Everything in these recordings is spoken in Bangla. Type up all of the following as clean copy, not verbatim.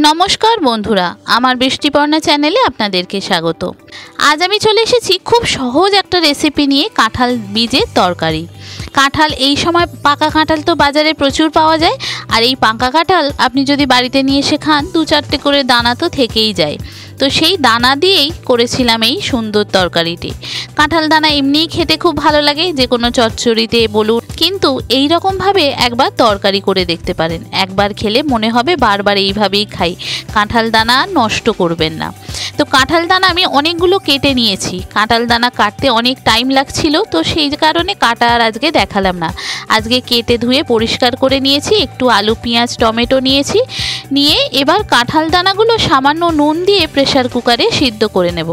नमस्कार बंधुरा आमार बृष्टिपर्णा चैनेले आपनादेरके स्वागत। आज आमी चले एसेछि खूब सहज एकटा रेसिपि निये काँठाल बीजेर तरकारी। काँठाल এই সময় পাকা কাঁঠাল তো বাজারে প্রচুর পাওয়া যায়, আর এই পাকা কাঁঠাল আপনি যদি বাড়িতে নিয়ে এসে খান দু চারটে করে দানা তো থেকেই যায়। তো সেই দানা দিয়েই করেছিলাম এই সুন্দর তরকারিটি। কাঁঠাল দানা এমনিই খেতে খুব ভালো লাগে, যে কোনো চচ্চড়িতে বলুন, কিন্তু এই রকম ভাবে একবার তরকারি করে দেখতে পারেন। একবার খেলে মনে হবে বারবার এইভাবেই খাই। কাঁঠাল দানা নষ্ট করবেন না। তো কাঁঠাল দানা আমি অনেকগুলো কেটে নিয়েছি। কাঁঠাল দানা কাটতে অনেক টাইম লাগছিল, তো সেই কারণে কাটা আর আজকে দেখালাম না। আজকে কেটে ধুয়ে পরিষ্কার করে নিয়েছি। একটু আলু পেঁয়াজ টমেটো নিয়েছি, নিয়ে এবার কাঁঠাল দানাগুলো সামান্য নুন দিয়ে প্রেসার কুকারে সিদ্ধ করে নেব।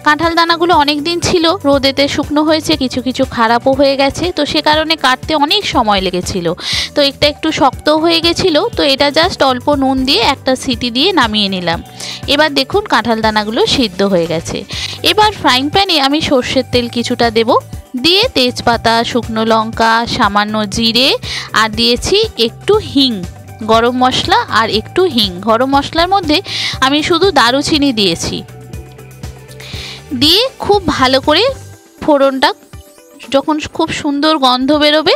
কাঁঠাল দানাগুলো অনেক দিন ছিল, রোদেতে শুকনো হয়েছে, কিছু কিছু খারাপও হয়ে গেছে, তো সে কারণে কাটতে অনেক সময় লেগেছিল। তো এটা একটু শক্ত হয়ে গেছিল, তো এটা জাস্ট অল্প নুন দিয়ে একটা সিটি দিয়ে নামিয়ে নিলাম। এবার দেখুন কাঁঠাল দানাগুলো সিদ্ধ হয়ে গেছে। এবার ফ্রাইং প্যানে আমি সর্ষের তেল কিছুটা দেব, দিয়ে তেজপাতা শুকনো লঙ্কা সামান্য জিরে আর দিয়েছি একটু হিং, গরম মশলা আর একটু হিং। গরম মশলার মধ্যে আমি শুধু দারুচিনি দিয়েছি। দিয়ে খুব ভালো করে ফোড়নটা যখন খুব সুন্দর গন্ধ বেরোবে,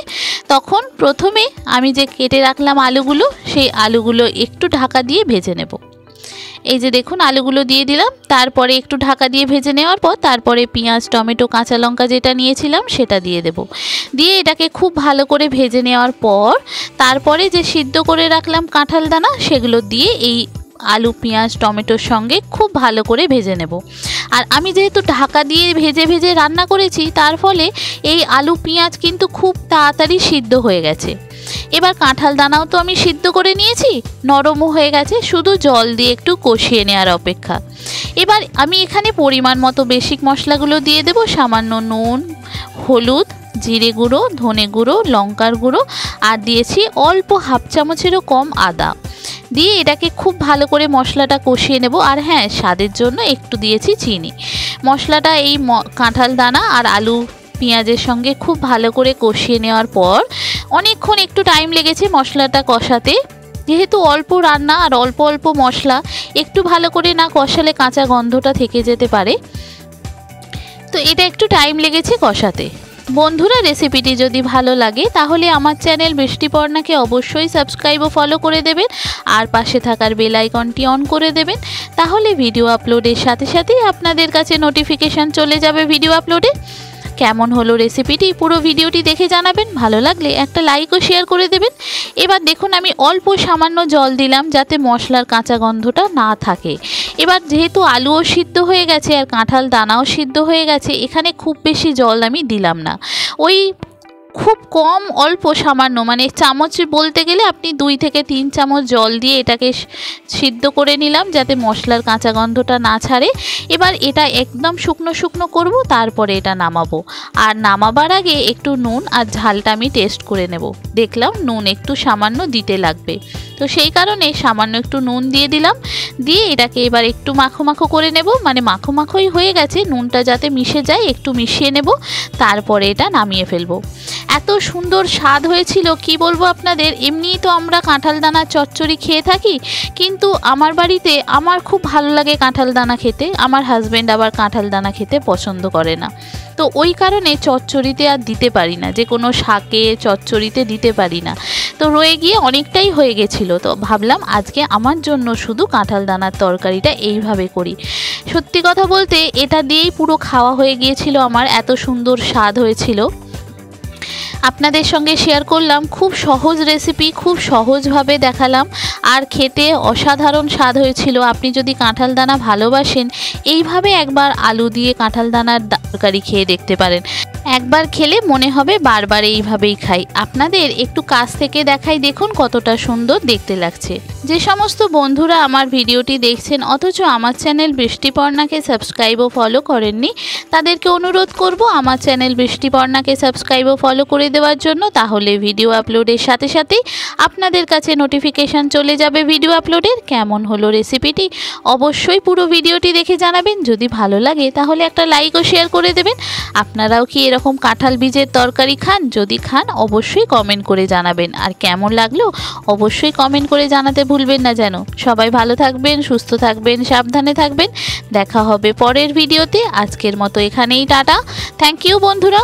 তখন প্রথমে আমি যে কেটে রাখলাম আলুগুলো, সেই আলুগুলো একটু ঢাকা দিয়ে ভেজে নেব। এই যে দেখুন আলুগুলো দিয়ে দিলাম, তারপরে একটু ঢাকা দিয়ে ভেজে নেওয়ার পর তারপরে পেঁয়াজ টমেটো কাঁচা লঙ্কা যেটা নিয়েছিলাম সেটা দিয়ে দেব। দিয়ে এটাকে খুব ভালো করে ভেজে নেওয়ার পর তারপরে যে সিদ্ধ করে রাখলাম কাঁঠাল দানা, সেগুলো দিয়ে এই আলু পেঁয়াজ টমেটোর সঙ্গে খুব ভালো করে ভেজে নেব। আর আমি যেহেতু ঢাকা দিয়ে ভেজে ভেজে রান্না করেছি, তার ফলে এই আলু পেঁয়াজ কিন্তু খুব তাড়াতাড়ি সিদ্ধ হয়ে গেছে। এবার কাঁঠাল দানাও তো আমি সিদ্ধ করে নিয়েছি, নরমও হয়ে গেছে, শুধু জল দিয়ে একটু কষিয়ে নেওয়ার অপেক্ষা। এবার আমি এখানে পরিমাণ মতো বেসিক মশলাগুলো দিয়ে দেব। সামান্য নুন, হলুদ, জিরে গুঁড়ো, ধনে গুঁড়ো, লঙ্কার গুঁড়ো, আর দিয়েছি অল্প হাফ চামচেরও কম আদা। দিয়ে এটাকে খুব ভালো করে মশলাটা কষিয়ে নেব। আর হ্যাঁ, স্বাদের জন্য একটু দিয়েছি চিনি। মশলাটা এই কাঁঠাল দানা আর আলু পেঁয়াজের সঙ্গে খুব ভালো করে কষিয়ে নেওয়ার পর অনেকক্ষণ একটু টাইম লেগেছে মশলাটা কষাতে। যেহেতু অল্প রান্না আর অল্প অল্প মশলা, একটু ভালো করে না কষালে কাঁচা গন্ধটা থেকে যেতে পারে, তো এটা একটু টাইম লেগেছে কষাতে। বন্ধুরা, রেসিপিটি যদি ভালো লাগে তাহলে আমার চ্যানেল বৃষ্টিপর্ণাকে অবশ্যই সাবস্ক্রাইব ও ফলো করে দেবেন, আর পাশে থাকার বেল আইকনটি অন করে দেবেন। তাহলে ভিডিও আপলোডের সাথে সাথেই আপনাদের কাছে নোটিফিকেশান চলে যাবে ভিডিও আপলোডে। কেমন হলো রেসিপিটি পুরো ভিডিওটি দেখে জানাবেন। ভালো লাগলে একটা লাইক ও শেয়ার করে দেবেন। এবার দেখুন আমি অল্প সামান্য জল দিলাম, যাতে মশলার কাঁচা গন্ধটা না থাকে। এবার যেহেতু আলুও সিদ্ধ হয়ে গেছে আর কাঁঠাল দানাও সিদ্ধ হয়ে গেছে, এখানে খুব বেশি জল আমি দিলাম না। ওই খুব কম অল্প সামান্য, মানে চামচ বলতে গেলে আপনি 2 থেকে 3 চামচ জল দিয়ে এটাকে সিদ্ধ করে নিলাম, যাতে মশলার কাঁচা গন্ধটা না ছাড়ে। এবার এটা একদম শুকনো শুকনো করব, তারপরে এটা নামাবো। আর নামাবার আগে একটু নুন আর ঝালটা আমি টেস্ট করে নেব। দেখলাম নুন একটু সামান্য দিতে লাগবে, তো সেই কারণে সামান্য একটু নুন দিয়ে দিলাম। দিয়ে এটাকে এবার একটু মাখো মাখো করে নেব, মানে মাখো মাখোই হয়ে গেছে, নুনটা যাতে মিশে যায় একটু মিশিয়ে নেব, তারপরে এটা নামিয়ে ফেলবো। এত সুন্দর স্বাদ হয়েছিল কি বলবো আপনাদের। এমনিই তো আমরা কাঁঠাল দানা চচ্চড়ি খেয়ে থাকি, কিন্তু আমার বাড়িতে আমার খুব ভালো লাগে কাঁঠাল দানা খেতে। আমার হাজব্যান্ড আবার কাঁঠাল দানা খেতে পছন্দ করে না, তো ওই কারণে চচ্চড়িতে আর দিতে পারি না, যে কোনো শাকে চচ্চড়িতে দিতে পারি না। তো রয়ে গিয়ে অনেকটাই হয়ে গেছিলো, তো ভাবলাম আজকে আমার জন্য শুধু কাঁঠাল দানার তরকারিটা এইভাবে করি। সত্যি কথা বলতে এটা দিয়েই পুরো খাওয়া হয়ে গিয়েছিল আমার, এত সুন্দর স্বাদ হয়েছিল। আপনাদের সঙ্গে শেয়ার করলাম, খুব সহজ রেসিপি, খুব সহজভাবে দেখালাম, আর খেতে অসাধারণ স্বাদ হয়েছিল। আপনি যদি কাঁঠাল দানা ভালোবাসেন, এইভাবে একবার আলু দিয়ে কাঁঠাল দানার তরকারি খেয়ে দেখতে পারেন। একবার খেলে মনে হবে বারবার এইভাবেই খাই। আপনাদের একটু কাছ থেকে দেখাই, দেখুন কতটা সুন্দর দেখতে লাগছে। যে সমস্ত বন্ধুরা আমার ভিডিওটি দেখছেন অথচ আমার চ্যানেল বৃষ্টিপর্ণাকে সাবস্ক্রাইব ও ফলো করেননি, তাদেরকে অনুরোধ করব আমার চ্যানেল বৃষ্টিপর্ণাকে সাবস্ক্রাইব ও ফলো করে দেওয়ার জন্য। তাহলে ভিডিও আপলোডের সাথে সাথেই আপনাদের কাছে নোটিফিকেশান চলে যাবে ভিডিও আপলোডের। কেমন হলো রেসিপিটি অবশ্যই পুরো ভিডিওটি দেখে জানাবেন। যদি ভালো লাগে তাহলে একটা লাইক ও শেয়ার করে দেবেন। আপনারাও কি এরকম এরকম কাঁঠাল বীজের তরকারি খান? যদি খান অবশ্যই কমেন্ট করে জানাবেন, আর কেমন লাগলো অবশ্যই কমেন্ট করে জানাতে ভুলবেন না যেন। সবাই ভালো থাকবেন, সুস্থ থাকবেন, সাবধানে থাকবেন। দেখা হবে পরের ভিডিওতে। আজকের মতো এখানেই টাটা। থ্যাংক ইউ বন্ধুরা।